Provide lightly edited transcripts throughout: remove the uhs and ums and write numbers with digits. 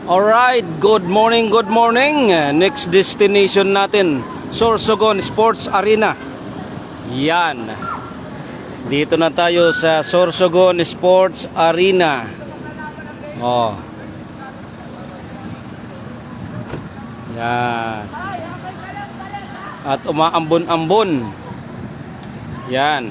Alright, good morning, good morning. Next destination natin, Sorsogon Sports Arena. Yan. Dito na tayo sa Sorsogon Sports Arena. Oh. Yan. At umaambon-ambon. Yan.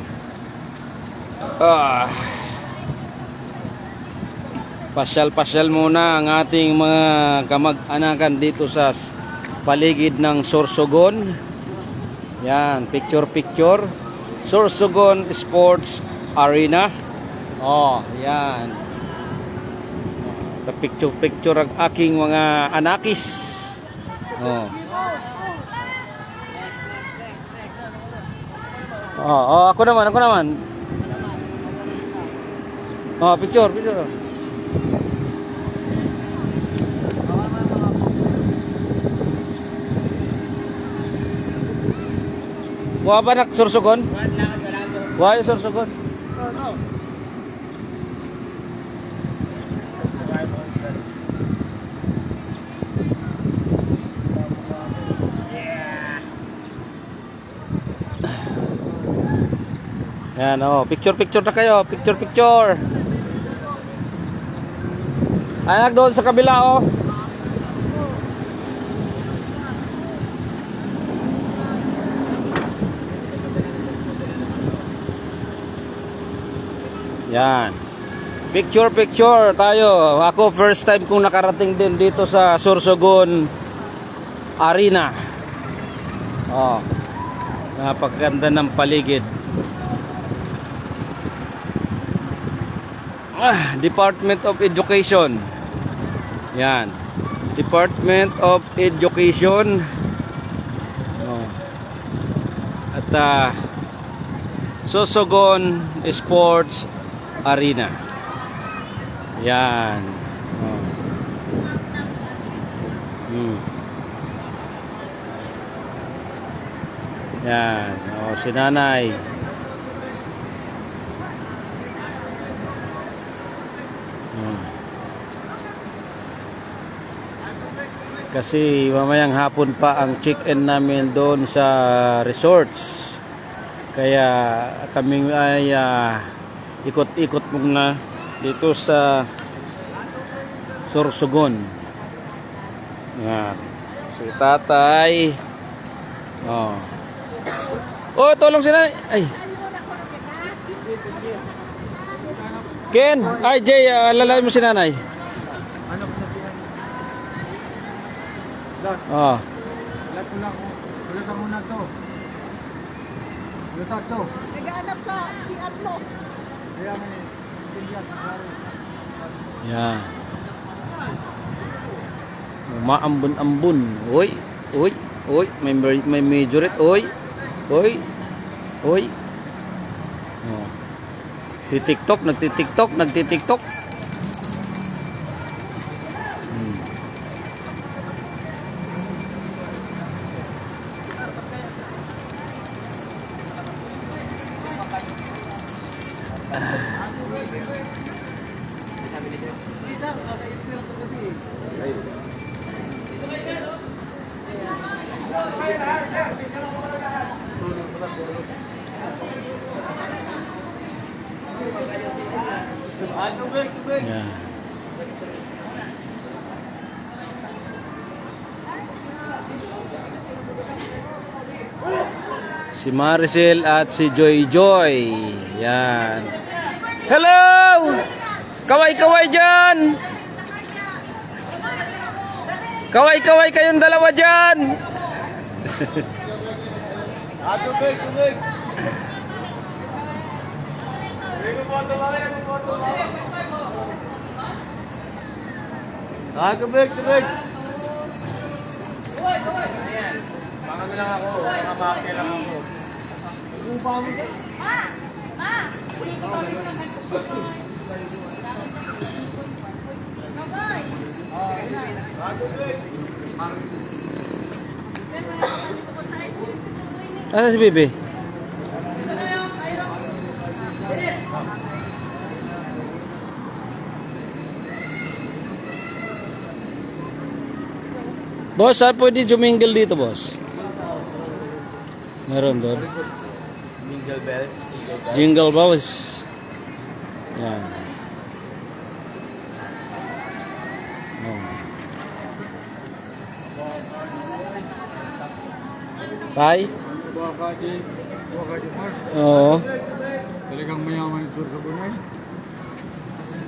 Pasyal-pasyal muna ang ating mga kamag-anakan dito sa paligid ng Sorsogon. Yan, picture-picture. Sorsogon Sports Arena. Oh, yan. Picture-picture ang aking mga anakis. Oh. Ako naman. Oh, picture. Wa ba nak Sorsogon? Wa yung Sorsogon? Yan, picture na kayo, picture. Anak doon sa kabila, Yan. Picture tayo. Ako first time kong nakarating din dito sa Sorsogon Arena. Napakaganda ng paligid. Department of Education. Yan. Department of Education. At Sorsogon Sports Arena. Yan. Yan. Si nanay. Kasi mamayang hapon pa ang check-in namin doon sa resorts. Kaya kami ay ikot-ikot muna dito sa Sorsogon. Yan. Si tatay. Tulong sila. Ay. Ken, Jay, lalay mo si nanay. Ulat mo na to. Nag-aanap ka, si Atlo. Yan. Umaambon-ambon. Oy. May majorette. Oy. Nagtitiktok. Yeah. Si Maricel at si Joy. Yan. Hello! Kaway dyan! Kaway kayong dalawa dyan! Tubig! Tubig! Ayan. Baka lang ako. Nakapake lang ako. Upa mo dyan? Ano si Bibi? Boss, saan pwede jumingle dito, boss? Meron doon. Jingle bells. Jingle bells. Yan. Oh. Tay? Baka di Mars. Oo. Talagang mayaman ito sa bunay.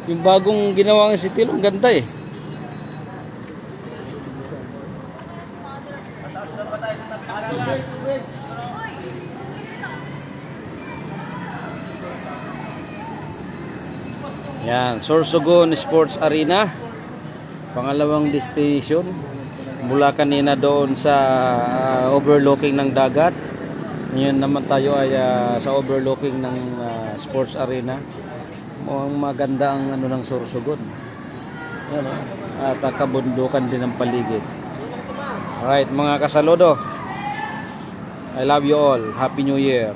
Yung bagong ginawa ng City, ang ganda eh. Yan, Sorsogon Sports Arena. Pangalawang destination. Mula kanina doon sa overlooking ng dagat. Ngayon naman tayo ay sa overlooking ng Sports Arena. Mukhang maganda ang ano ng Sorsogon. Yan, at kabundukan din ang paligid. Alright, mga kasaludo. I love you all. Happy New Year.